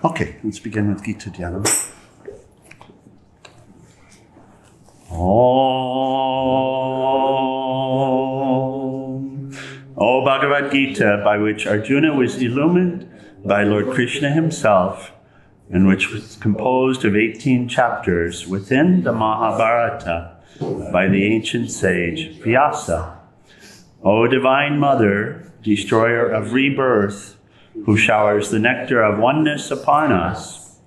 Okay, let's begin with Geeta Dhyanam. Om. O Bhagavad Gita, by which Arjuna was illumined by Lord Krishna himself, and which was composed of 18 chapters within the Mahabharata by the ancient sage Vyasa. O Divine Mother, destroyer of rebirth, who showers the nectar of oneness upon us.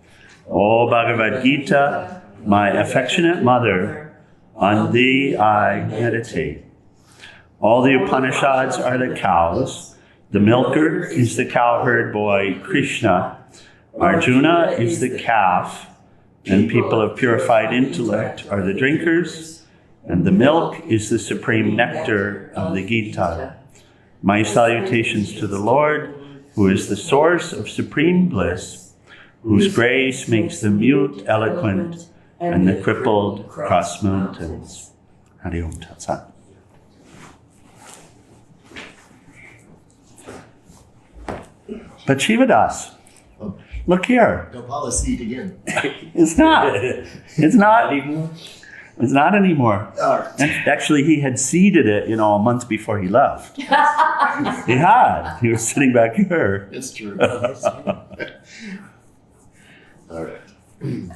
O Bhagavad Gita, my affectionate mother, on thee I meditate. All the Upanishads are the cows. The milker is the cowherd boy Krishna. Arjuna is the calf, and people of purified intellect are the drinkers, and the milk is the supreme nectar of the Gita. My salutations to the Lord, who is the source of supreme bliss, whose grace makes the mute eloquent and the crippled cross mountains. Hari Om Tat Sat. But Shivadas, look here. Gopala seed again. It's not. It's not anymore. It's not anymore. Actually, he had seeded it, a month before he left. He had. He was sitting back here. It's true. All right.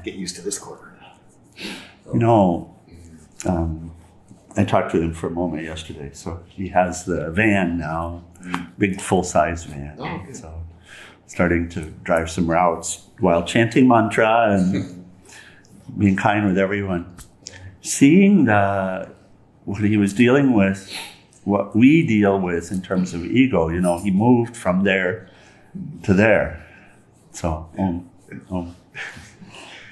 Get used to this corner now. I talked with him for a moment yesterday. So he has the van now, big full-size van. Oh, good. So starting to drive some routes while chanting mantra and being kind with everyone. Seeing what he was dealing with, what we deal with in terms of ego, he moved from there to there. So,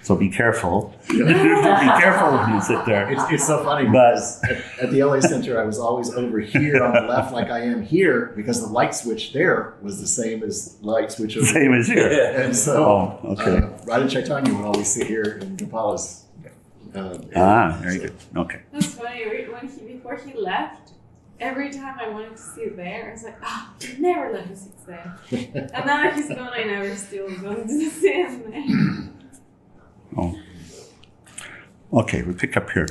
so be careful. Be careful when you sit there. It's so funny because at the LA Center, I was always over here on the left like I am here because the light switch there was the same as the light switch over Same as here. And so, okay. Radha Chaitanya would always sit here in Gopala's. Very good. Okay. That's funny. Before he left, every time I wanted to sit there, I was like, never let me sit there. And now he's gone, I never still going to sit there. Oh. Okay, we pick up here.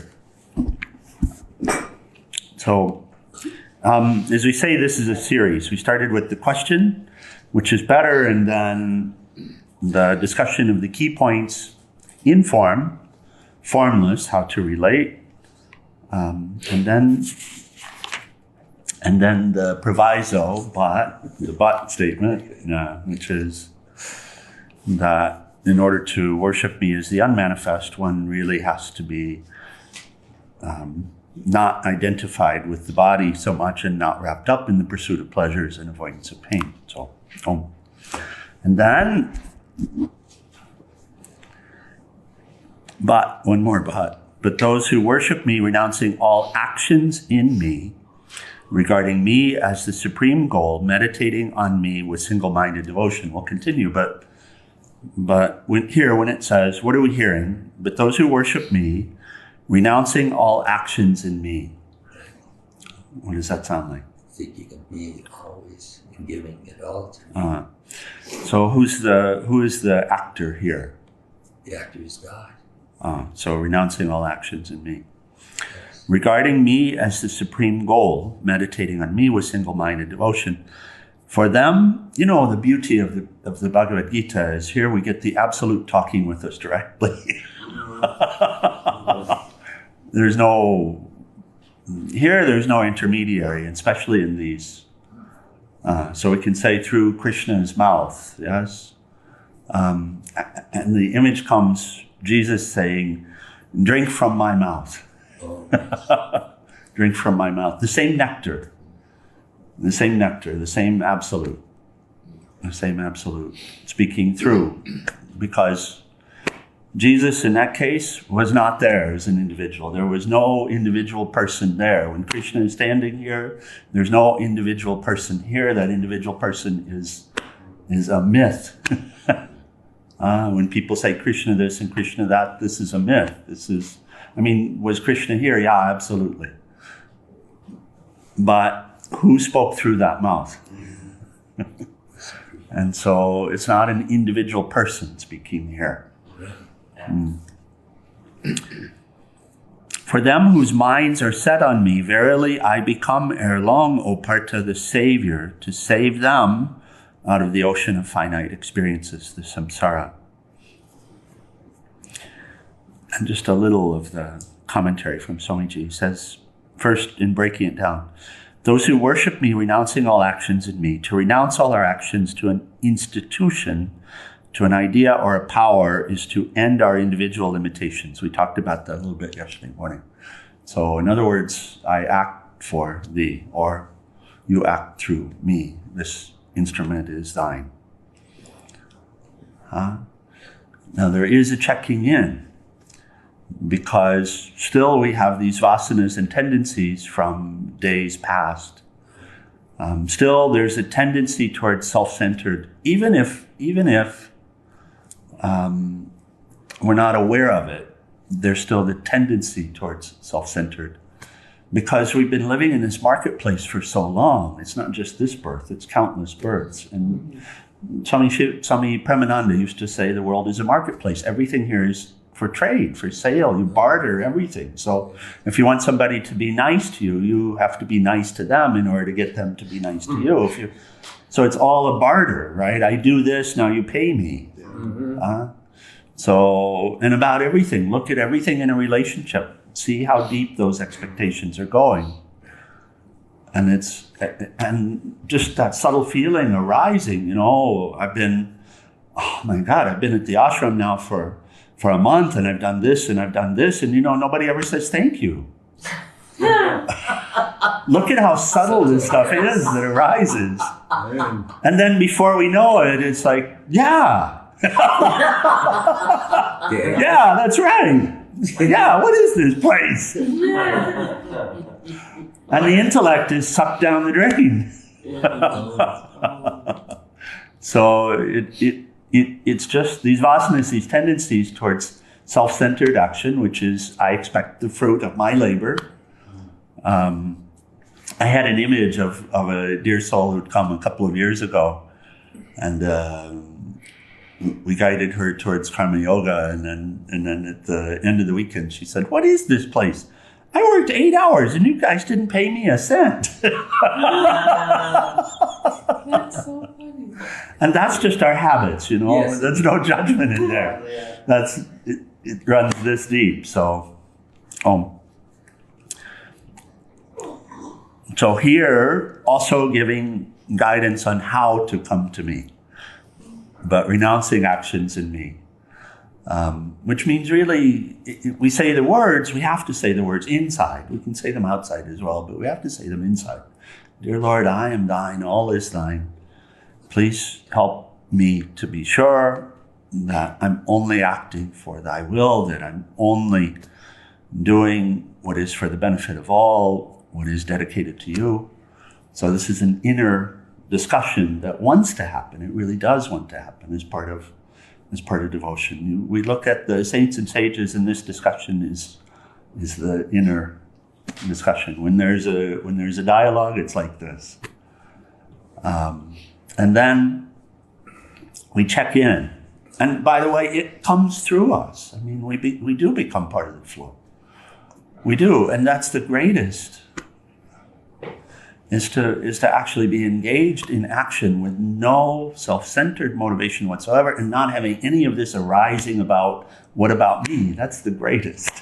So, as we say, this is a series. We started with the question, which is better, and then the discussion of the key points in form, formless, how to relate, and then the proviso, the but statement, which is that in order to worship me as the unmanifest, one really has to be not identified with the body so much and not wrapped up in the pursuit of pleasures and avoidance of pain. So, and then, one more but those who worship me, renouncing all actions in me, regarding me as the supreme goal, meditating on me with single-minded devotion. We'll continue, but when it says, what are we hearing? But those who worship me, renouncing all actions in me. What does that sound like? Thinking of me always and giving it all to me. So who is the actor here? The actor is God. So renouncing all actions in me. Yes. Regarding me as the supreme goal, meditating on me with single-minded devotion. For them, the beauty of the Bhagavad Gita is here we get the Absolute talking with us directly. There's no intermediary, especially in these. So we can say through Krishna's mouth, yes? And the image comes, Jesus saying, drink from my mouth. Drink from my mouth. The same nectar, the same absolute. The same absolute. Speaking through. Because Jesus, in that case, was not there as an individual. There was no individual person there. When Krishna is standing here, there's no individual person here. That individual person is a myth. When people say Krishna this and Krishna that, this is a myth. Was Krishna here? Yeah, absolutely. But who spoke through that mouth? And so it's not an individual person speaking here. For them whose minds are set on me, verily I become ere long, O Partha, the Savior, to save them out of the ocean of finite experiences, the samsara. And just a little of the commentary from Swamiji says, first in breaking it down, those who worship me, renouncing all actions in me, to renounce all our actions to an institution, to an idea or a power, is to end our individual limitations. We talked about that a little bit yesterday morning. So in other words, I act for thee, or you act through me. This instrument is thine. Now there is a checking in, because still we have these vasanas and tendencies from days past. Still there's a tendency towards self-centered, even if we're not aware of it, there's still the tendency towards self-centered. Because we've been living in this marketplace for so long. It's not just this birth, it's countless births. And Swami Premananda used to say the world is a marketplace. Everything here is for trade, for sale. You barter everything. So if you want somebody to be nice to you, you have to be nice to them in order to get them to be nice to you. So it's all a barter, right? I do this, now you pay me. And about everything, look at everything in a relationship. See how deep those expectations are going. And just that subtle feeling arising, I've been at the ashram now for a month, and I've done this and I've done this, and nobody ever says thank you. Look at how subtle this stuff is that arises. And then before we know it, it's like, yeah, that's right. Yeah, what is this place? And the intellect is sucked down the drain. So it's just these vasanas, these tendencies towards self-centered action, which is, I expect the fruit of my labor. I had an image of a dear soul who'd come a couple of years ago, and we guided her towards karma yoga, and then at the end of the weekend she said, "What is this place? I worked 8 hours and you guys didn't pay me a cent." That's so funny. And that's just our habits, Yes. There's no judgment in there. It runs this deep. So here also giving guidance on how to come to me, but renouncing actions in me. Which means really, we say the words, we have to say the words inside. We can say them outside as well, but we have to say them inside. Dear Lord, I am thine, all is thine. Please help me to be sure that I'm only acting for thy will, that I'm only doing what is for the benefit of all, what is dedicated to you. So this is an inner discussion that wants to happen. It really does want to happen as part of devotion. We look at the saints and sages, and this discussion is the inner discussion. When there's a dialogue, it's like this, and then we check in. And by the way, it comes through us. I mean, we do become part of the flow. We do, and that's the greatest. Is to actually be engaged in action with no self-centered motivation whatsoever, and not having any of this arising about, what about me? That's the greatest.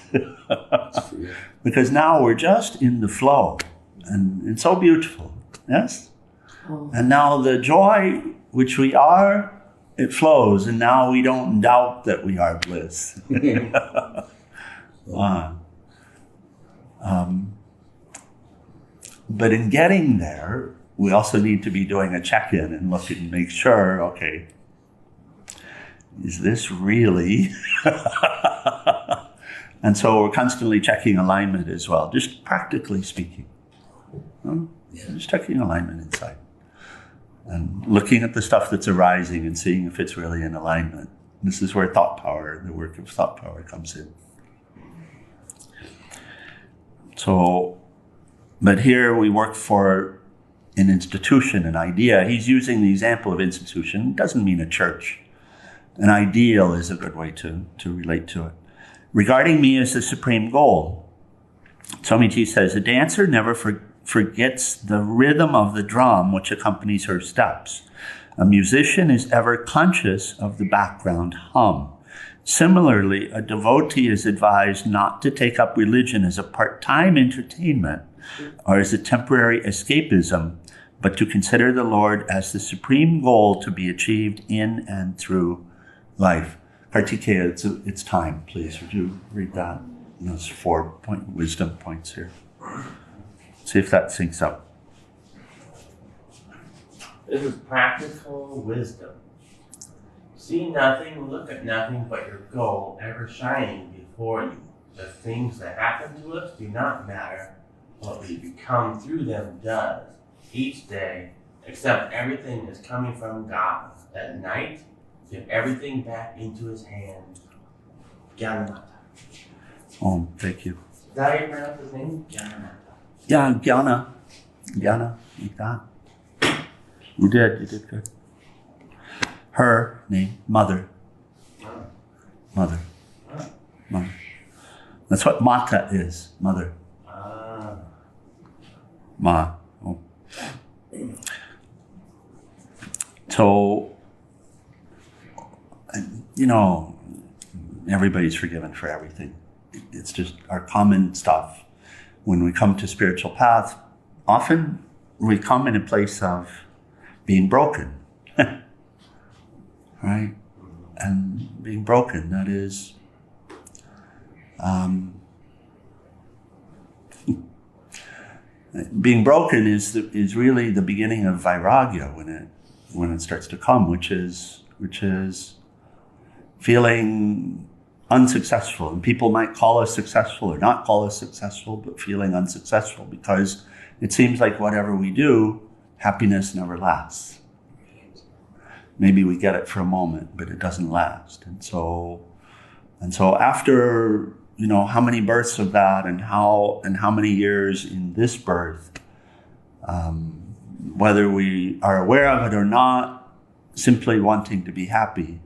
Because now we're just in the flow, and it's so beautiful, yes? And now the joy which we are, it flows, and now we don't doubt that we are bliss. But in getting there, we also need to be doing a check-in and look and make sure, okay, is this really? And so we're constantly checking alignment as well, just practically speaking. Just checking alignment inside. And looking at the stuff that's arising and seeing if it's really in alignment. This is where thought power, the work of thought power comes in. So, but here we work for an institution, an idea. He's using the example of institution. It doesn't mean a church. An ideal is a good way to relate to it. Regarding me as the supreme goal, Swamiji says, a dancer never forgets the rhythm of the drum which accompanies her steps. A musician is ever conscious of the background hum. Similarly, a devotee is advised not to take up religion as a part-time entertainment or as a temporary escapism, but to consider the Lord as the supreme goal to be achieved in and through life. Kartikeya, it's time, please. Would you read that? Those 4 wisdom points here. See if that syncs up. This is practical wisdom. See nothing, look at nothing but your goal ever shining before you. The things that happen to us do not matter. What we become through them does. Each day, except everything is coming from God. At night, give everything back into his hands. Jnanamata. Oh, thank you. Is that how you pronounce his name? Jnanamata. Yeah, Jnana, like that. You did good. Her name, Mother. Mother. Mother. That's what Mata is, Mother. Ma. Oh. So, everybody's forgiven for everything. It's just our common stuff. When we come to spiritual path, often we come in a place of being broken. Right? And being broken, that is being broken is really the beginning of vairagya when it starts to come, which is feeling unsuccessful. And people might call us successful or not call us successful, but feeling unsuccessful because it seems like whatever we do, happiness never lasts. Maybe we get it for a moment, but it doesn't last. And so after, how many births of that and how many years in this birth, whether we are aware of it or not, simply wanting to be happy,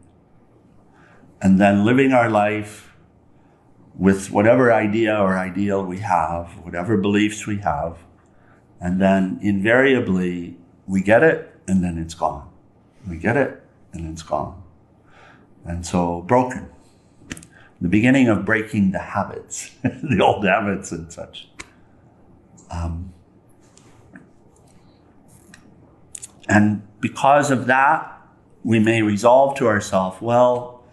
and then living our life with whatever idea or ideal we have, whatever beliefs we have, and then invariably we get it and then it's gone. We get it and it's gone. And so broken. The beginning of breaking the habits, the old habits and such. And because of that, we may resolve to ourselves, well,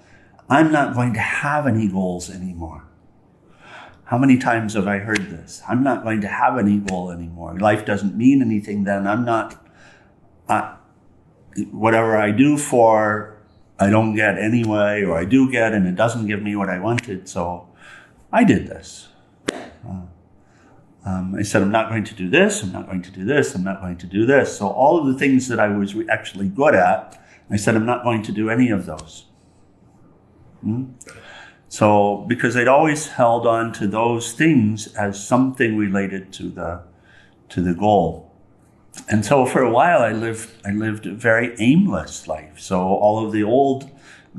I'm not going to have any goals anymore. How many times have I heard this? I'm not going to have any goal anymore. Life doesn't mean anything then. Whatever I do I don't get anyway, or I do get and it doesn't give me what I wanted, so I did this. I said, I'm not going to do this, I'm not going to do this, I'm not going to do this. So all of the things that I was actually good at, I said, I'm not going to do any of those. So, because I'd always held on to those things as something related to the goal. And so for a while I lived a very aimless life. So all of the old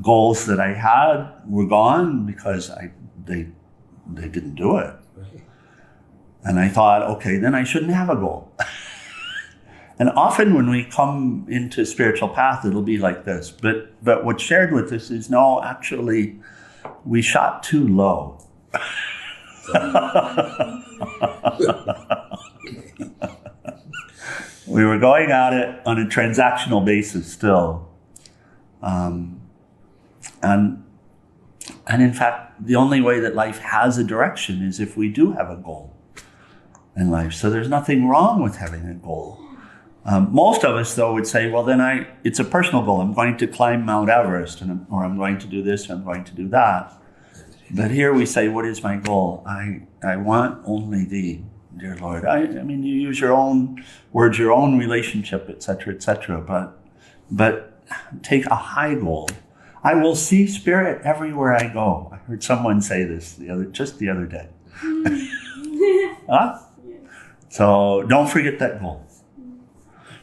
goals that I had were gone because they didn't do it. And I thought, okay, then I shouldn't have a goal. And often when we come into spiritual path, it'll be like this. But what's shared with us is, no, actually, we shot too low. We were going at it on a transactional basis still. And in fact, the only way that life has a direction is if we do have a goal in life. So there's nothing wrong with having a goal. Most of us, though, would say, well, then it's a personal goal. I'm going to climb Mount Everest, or I'm going to do this, or I'm going to do that. But here we say, what is my goal? I want only thee, dear Lord. I mean, you use your own words, your own relationship, etc., but take a high goal. I will see spirit everywhere I go. I heard someone say this just the other day. Huh? So don't forget that goal.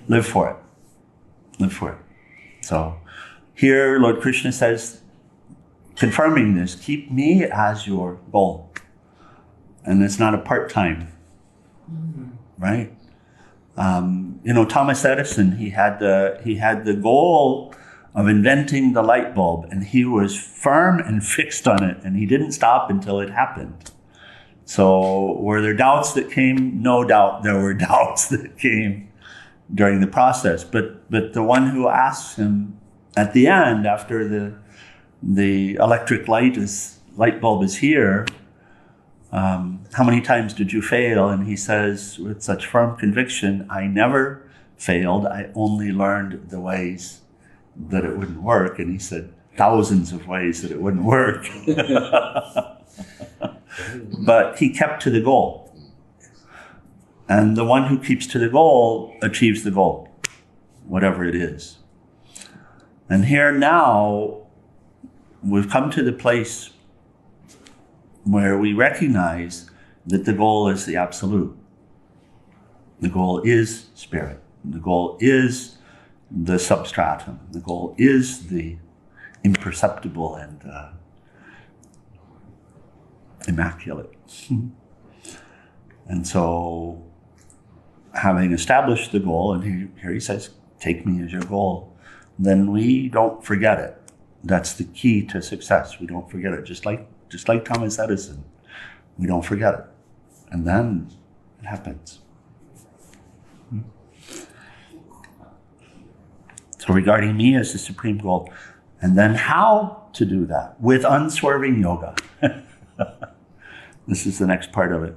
live for it. Live for it. So here Lord Krishna says, confirming this, keep me as your goal. And it's not a part-time, right? Thomas Edison, he had the goal of inventing the light bulb, and he was firm and fixed on it, and he didn't stop until it happened. So were there doubts that came? No doubt there were doubts that came during the process. But the one who asks him at the end, after the electric light bulb is here, how many times did you fail? And he says with such firm conviction, I never failed. I only learned the ways that it wouldn't work. And he said, thousands of ways that it wouldn't work. But he kept to the goal. And the one who keeps to the goal achieves the goal, whatever it is. And here now, we've come to the place where we recognize that the goal is the absolute. The goal is spirit. The goal is the substratum. The goal is the imperceptible and immaculate. And so, having established the goal, and here he says, take me as your goal, then we don't forget it. That's the key to success. We don't forget it. Just like Thomas Edison, we don't forget it. And then it happens. So regarding me as the supreme goal. And then how to do that? With unswerving yoga. This is the next part of it.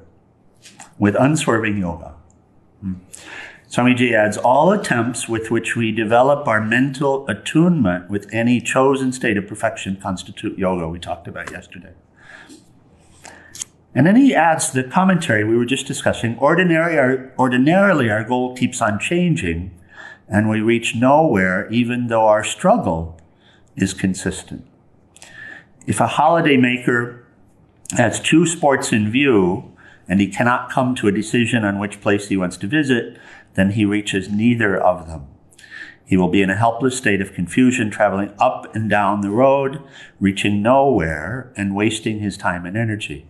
With unswerving yoga. Swamiji adds, all attempts with which we develop our mental attunement with any chosen state of perfection constitute yoga, we talked about yesterday. And then he adds the commentary we were just discussing, ordinarily our goal keeps on changing and we reach nowhere even though our struggle is consistent. If a holiday maker has two sports in view and he cannot come to a decision on which place he wants to visit, then he reaches neither of them. He will be in a helpless state of confusion, traveling up and down the road, reaching nowhere and wasting his time and energy.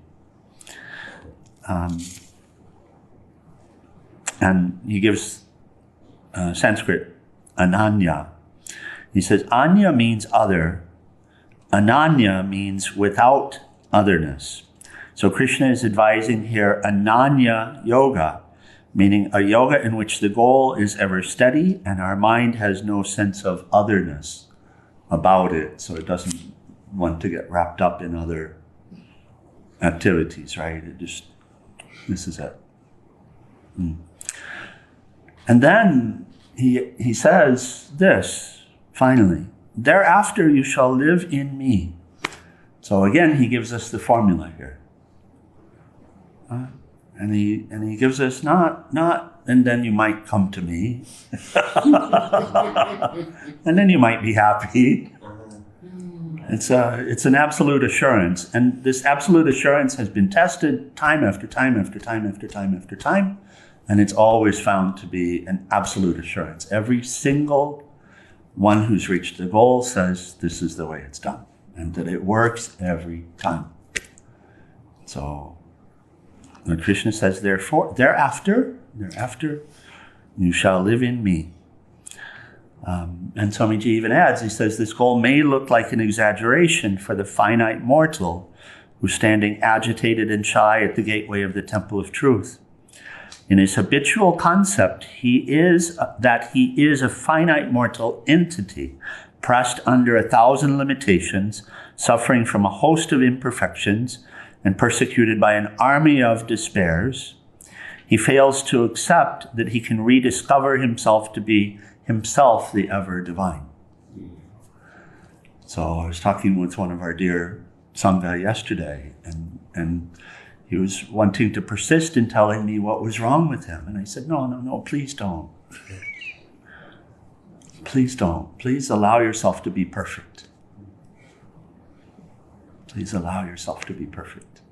And he gives Sanskrit, ananya. He says, anya means other. Ananya means without otherness. So Krishna is advising here ananya yoga, meaning a yoga in which the goal is ever steady and our mind has no sense of otherness about it, so it doesn't want to get wrapped up in other activities, right? This is it. And then he says this, finally, thereafter you shall live in me. So again, he gives us the formula here. And he gives us not, and then you might come to me. And then you might be happy. It's an absolute assurance. And this absolute assurance has been tested time after time after time after time after time. And it's always found to be an absolute assurance. Every single one who's reached the goal says this is the way it's done. And that it works every time. So when Krishna says, therefore, thereafter, you shall live in me. And Swamiji even adds, he says, this goal may look like an exaggeration for the finite mortal who's standing agitated and shy at the gateway of the temple of truth. In his habitual concept, he is a finite mortal entity, pressed under 1,000 limitations, suffering from a host of imperfections, and persecuted by an army of despairs. He fails to accept that he can rediscover himself to be himself the ever divine. So I was talking with one of our dear Sangha yesterday, and he was wanting to persist in telling me what was wrong with him. And I said, no, please don't. Please don't. Please allow yourself to be perfect. Please allow yourself to be perfect.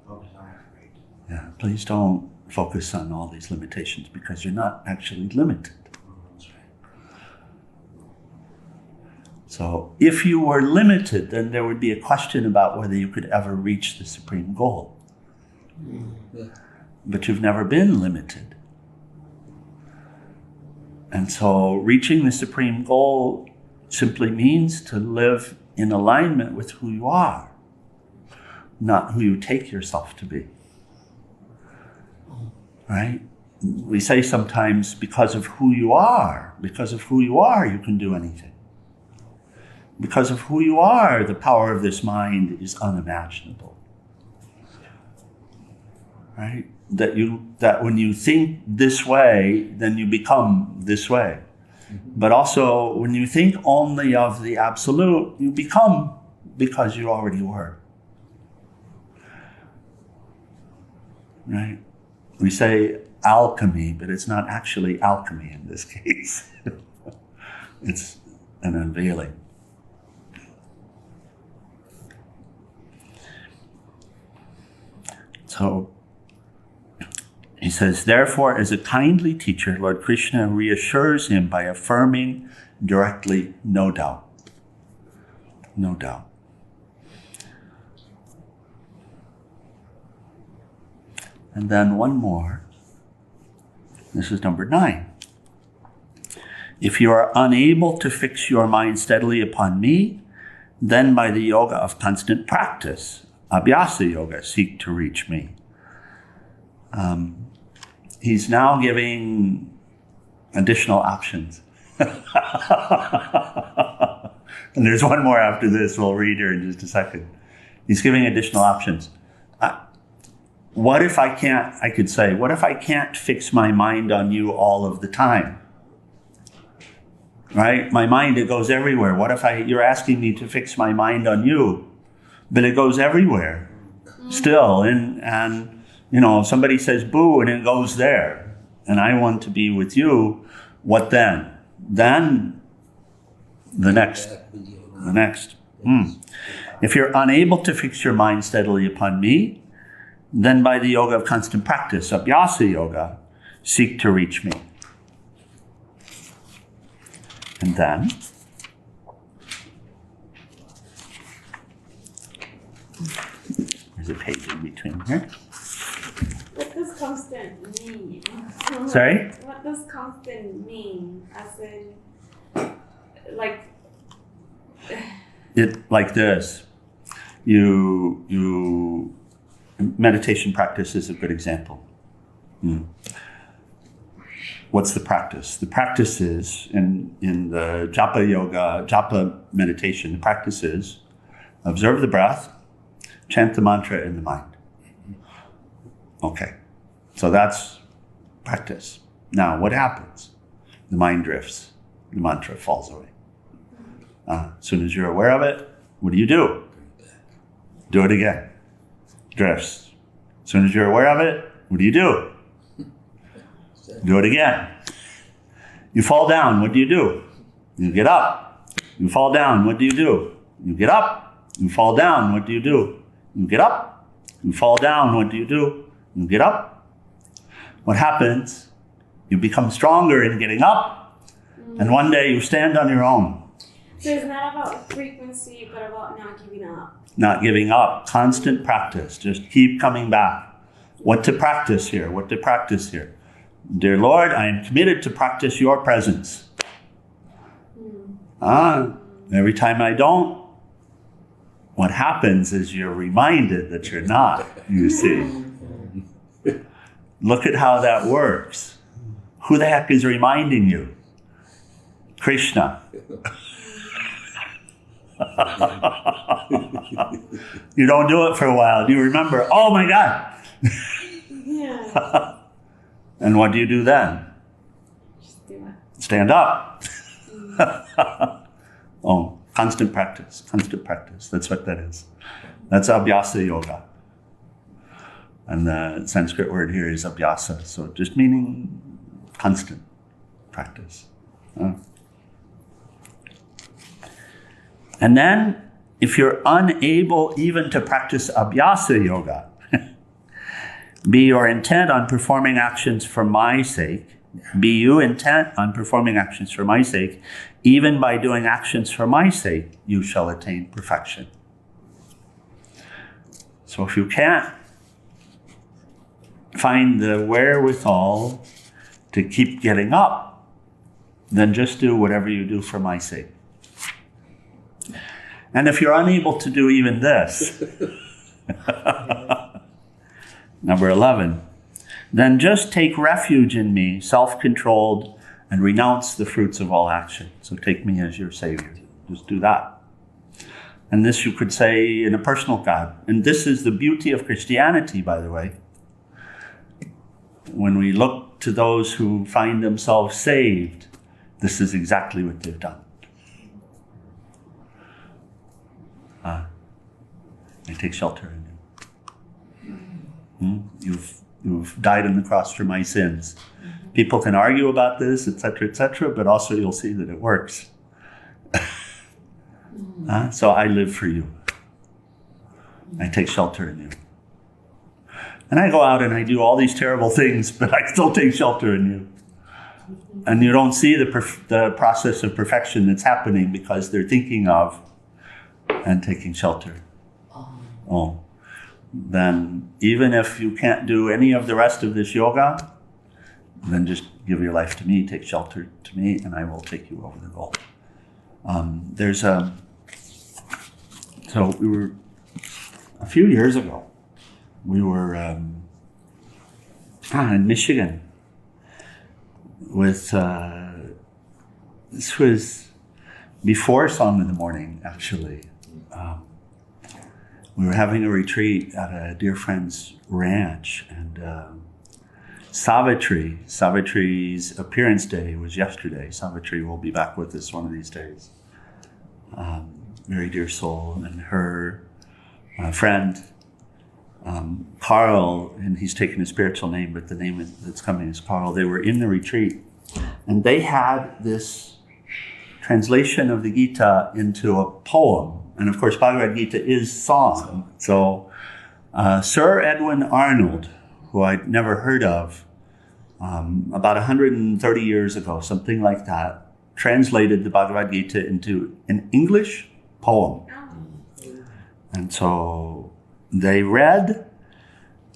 Yeah, please don't focus on all these limitations because you're not actually limited. So if you were limited, then there would be a question about whether you could ever reach the supreme goal. But you've never been limited. And so reaching the supreme goal simply means to live in alignment with who you are, not who you take yourself to be. Right? We say sometimes because of who you are, you can do anything. Because of who you are, the power of this mind is unimaginable. Right? That when you think this way, then you become this way. But also, when you think only of the absolute, you become because you already were. Right? We say alchemy, but it's not actually alchemy in this case. It's an unveiling. So, he says, therefore, as a kindly teacher, Lord Krishna reassures him by affirming directly, no doubt. No doubt. And then one more. This is number 9. If you are unable to fix your mind steadily upon me, then by the yoga of constant practice, abhyasa yoga, seek to reach me. He's now giving additional options. And there's one more after this we'll read here in just a second. He's giving additional options. What if I can't fix my mind on you all of the time? Right? My mind, it goes everywhere. What if you're asking me to fix my mind on you, but it goes everywhere still. And somebody says boo and it goes there. And I want to be with you. What then? Then the next. If you're unable to fix your mind steadily upon me, then by the yoga of constant practice, abhyasa yoga, seek to reach me. And then, there's a page in between here. What does constant mean? Sorry? What does constant mean? As in, like... Like this. Meditation practice is a good example. What's the practice? The practice is, in the japa meditation, the practice is observe the breath, chant the mantra in the mind. Okay, so that's practice. Now, what happens? The mind drifts. The mantra falls away. As soon as you're aware of it, what do? Do it again. Drifts. As soon as you're aware of it, what do? Do it again. You fall down, what do? You get up. You fall down, what do? You get up. You fall down, what do? You get up. You fall down, what do? You get up. What happens? You become stronger in getting up, and one day you stand on your own. So it's not about frequency, but about not giving up. Not giving up. Constant practice. Just keep coming back. What to practice here? Dear Lord, I am committed to practice your presence. Every time I don't, what happens is you're reminded that you're not, you see. Look at how that works. Who the heck is reminding you? Krishna. You don't do it for a while. You remember, oh my God. Yeah. And what do you do then? Just do it. Stand up. Constant practice. That's what that is. That's abhyasa yoga. And the Sanskrit word here is abhyasa, so just meaning constant practice. And then, if you're unable even to practice abhyasa yoga, be your intent on performing actions for my sake, Be you intent on performing actions for my sake. Even by doing actions for my sake, you shall attain perfection. So if you can't find the wherewithal to keep getting up, then just do whatever you do for my sake. And if you're unable to do even this, number 11, then just take refuge in me, self-controlled, and renounce the fruits of all action. So take me as your Savior. Just do that. And this you could say in a personal God. And this is the beauty of Christianity, by the way. When we look to those who find themselves saved, this is exactly what they've done. I take shelter in you. You've died on the cross for my sins. People can argue about this, etc., but also you'll see that it works. So I live for you. I take shelter in you. And I go out and I do all these terrible things, but I still take shelter in you. And you don't see the process of perfection that's happening because they're thinking of and taking shelter. Oh. Then even if you can't do any of the rest of this yoga, then just give your life to me, take shelter to me, and I will take you over the goal. So we were, a few years ago, we were in Michigan with, this was before Song in the Morning, actually. We were having a retreat at a dear friend's ranch, and Savitri's appearance day was yesterday. Savitri will be back with us one of these days. Very dear soul, and her friend, Carl, and he's taken a spiritual name, but the name that's coming is Carl. They were in the retreat, and they had this translation of the Gita into a poem. And of course, Bhagavad Gita is song. So Sir Edwin Arnold, who I'd never heard of, about 130 years ago, something like that, translated the Bhagavad Gita into an English poem. And so they read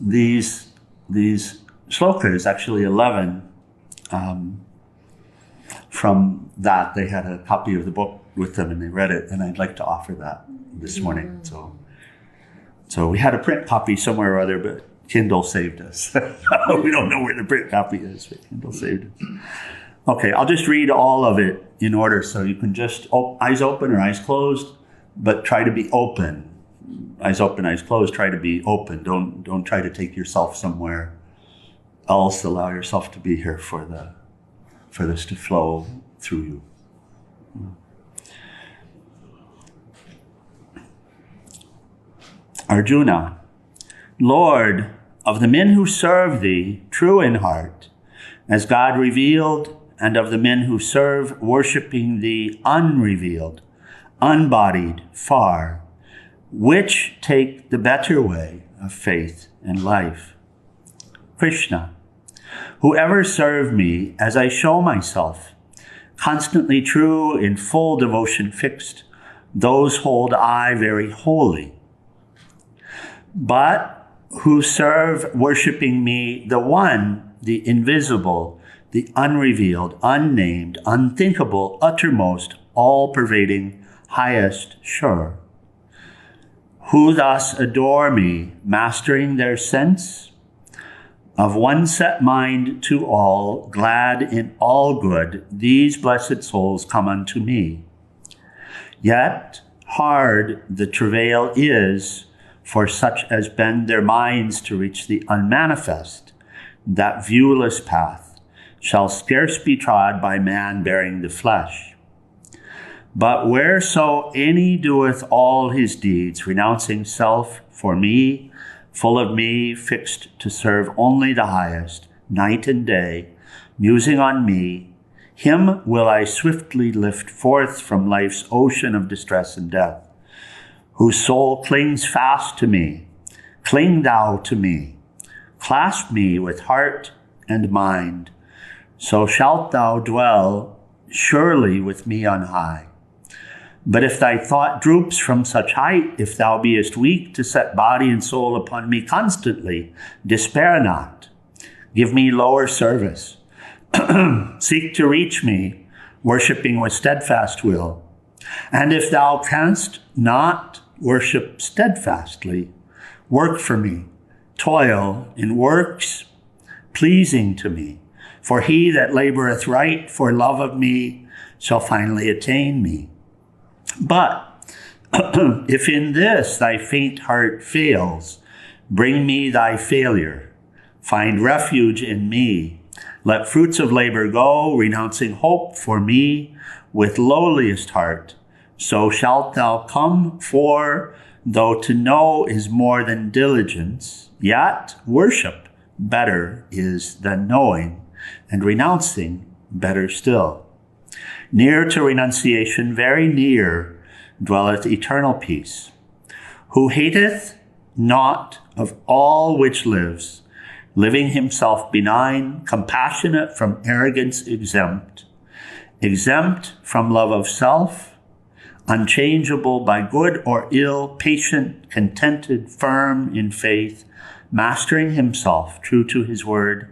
these shlokas, actually 11, from that. They had a copy of the book with them and they read it, and I'd like to offer that this morning. So we had a print copy somewhere or other, but Kindle saved us. We don't know where the print copy is, but Kindle saved us. Okay, I'll just read all of it in order, so you can just eyes open or eyes closed, but try to be open. Eyes open, eyes closed, try to be open. Don't try to take yourself somewhere else. Allow yourself to be here for this to flow through you. Arjuna, Lord, of the men who serve thee, true in heart, as God revealed, and of the men who serve, worshipping thee unrevealed, unbodied, far, which take the better way of faith and life? Krishna, whoever serve me as I show myself, constantly true, in full devotion fixed, those hold I very holy. But who serve worshipping me, the one, the invisible, the unrevealed, unnamed, unthinkable, uttermost, all-pervading, highest, sure, who thus adore me, mastering their sense, of one set mind to all, glad in all good, these blessed souls come unto me. Yet hard the travail is for such as bend their minds to reach the unmanifest. That viewless path shall scarce be trod by man bearing the flesh. But whereso any doeth all his deeds, renouncing self for me, full of me, fixed to serve only the highest, night and day, musing on me, him will I swiftly lift forth from life's ocean of distress and death, whose soul clings fast to me. Cling thou to me. Clasp me with heart and mind, so shalt thou dwell surely with me on high. But if thy thought droops from such height, if thou beest weak to set body and soul upon me constantly, despair not. Give me lower service. Seek to reach me, worshipping with steadfast will. And if thou canst not worship steadfastly, work for me, toil in works pleasing to me. For he that laboreth right for love of me shall finally attain me. But if in this thy faint heart fails, bring me thy failure. Find refuge in me. Let fruits of labor go, renouncing hope for me with lowliest heart. So shalt thou come, for though to know is more than diligence, yet worship better is than knowing, and renouncing better still. Near to renunciation, very near, dwelleth eternal peace. Who hateth not of all which lives, living himself benign, compassionate, from arrogance exempt, exempt from love of self, unchangeable by good or ill, patient, contented, firm in faith, mastering himself, true to his word,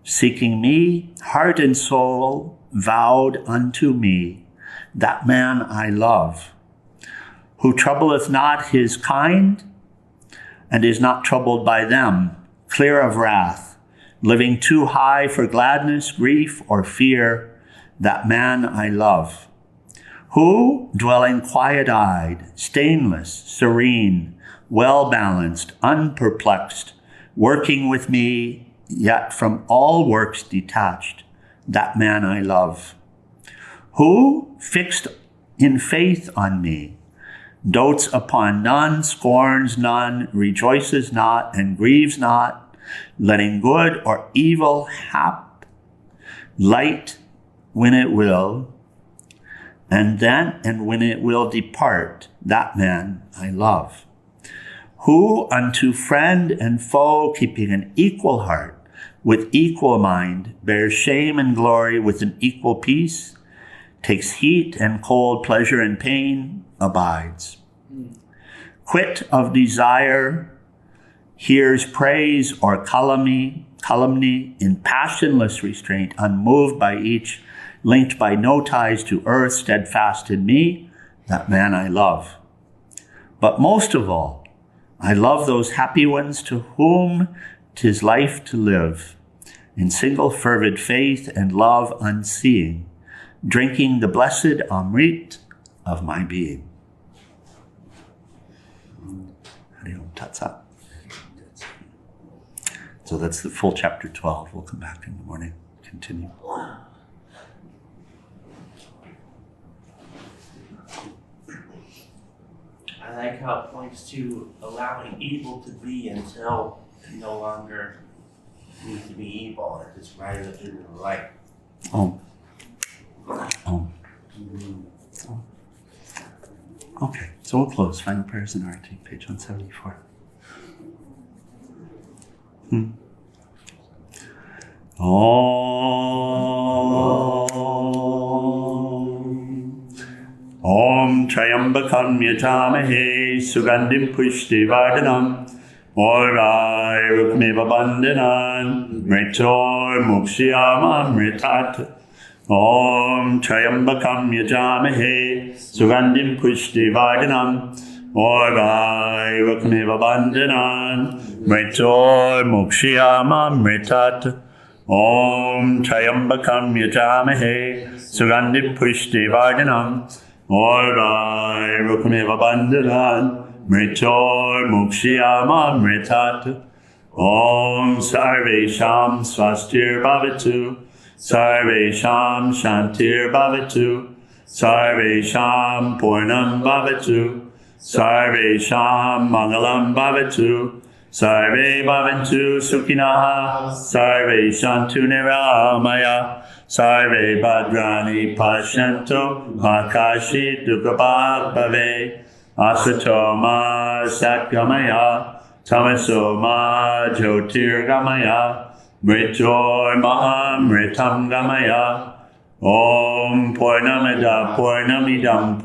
seeking me, heart and soul, vowed unto me, that man I love, who troubleth not his kind, and is not troubled by them, clear of wrath, living too high for gladness, grief, or fear, that man I love, who, dwelling quiet-eyed, stainless, serene, well-balanced, unperplexed, working with me, yet from all works detached, that man I love, who, fixed in faith on me, dotes upon none, scorns none, rejoices not, and grieves not, letting good or evil hap, light when it will, and then and when it will depart, that man I love, who unto friend and foe, keeping an equal heart, with equal mind, bears shame and glory with an equal peace, takes heat and cold, pleasure and pain, abides. Quit of desire, hears praise or calumny in passionless restraint, unmoved by each, linked by no ties to earth, steadfast in me, that man I love. But most of all, I love those happy ones to whom 'tis life to live, in single fervid faith and love unseeing, drinking the blessed Amrit of my being. Hariom Tat Sat. So that's the full chapter 12. We'll come back in the morning, continue. I like how it points to allowing evil to be until it no longer needs to be evil. It just rises up into the light. Okay, so we'll close. Final prayers in RT, page 174. Om Trayambakam Yajamahe Sugandim Pushtivardhanam Orai Rukmeva Bandhanan Mritor Mukshiyamamritat Om Trayambakam Yajamahe Sugandim Pushtivardhanam Orai Rukmeva Bandhanan Mritor Mukshiyamamritat Om Trayambakam Yajamahe Sugandim Pushtivardhanam Orai Rukmeva Bandhanan Mritor Mukshiyamamritat Om Sarvesham Swastir Bhavatu Sarvesham Shantir Bhavatu Sarvesham Purnam Bhavatu Sarvesham Mangalam Bhavatu Sarve Bhavantu Sukhinaha Sarve Shantu Niramaya Sarve Bhadrani Pashyanto Makashi Dukhabha Bhave Asatoma Satgamaya Tamasoma Jyotirgamaya Mritor Mahamritam Gamaya. Om Purnamida Purnamidam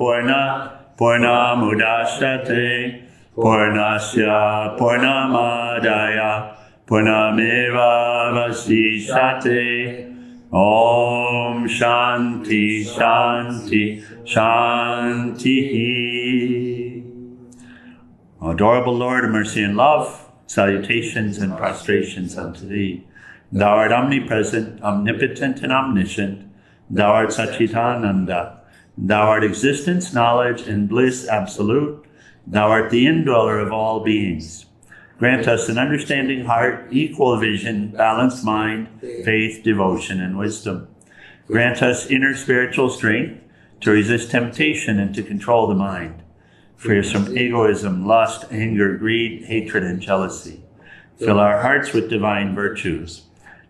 Purnamudashyate Purnasya Purnamadaya Purnameva Vasishyate. Om Shanti Shanti Shanti. Adorable Lord of mercy and love, salutations and prostrations unto thee. Thou art omnipresent, omnipotent, and omniscient. Thou art Satchidananda. Thou art existence, knowledge, and bliss absolute. Thou art the indweller of all beings. Grant us an understanding heart, equal vision, balanced mind, faith, devotion, and wisdom. Grant us inner spiritual strength to resist temptation and to control the mind. Free us from egoism, lust, anger, greed, hatred, and jealousy. Fill our hearts with divine virtues.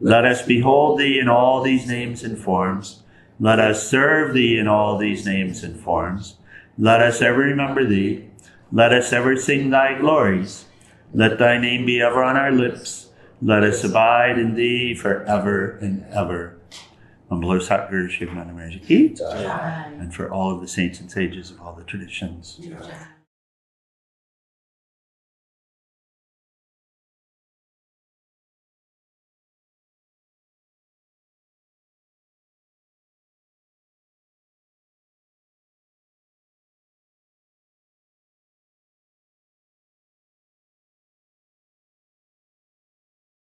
Let us behold thee in all these names and forms. Let us serve thee in all these names and forms. Let us ever remember thee. Let us ever sing thy glories. Let thy name be ever on our lips. Let us abide in thee forever and ever. On Lord Satguru Shivananda Maharaj Ki, and for all of the saints and sages of all the traditions.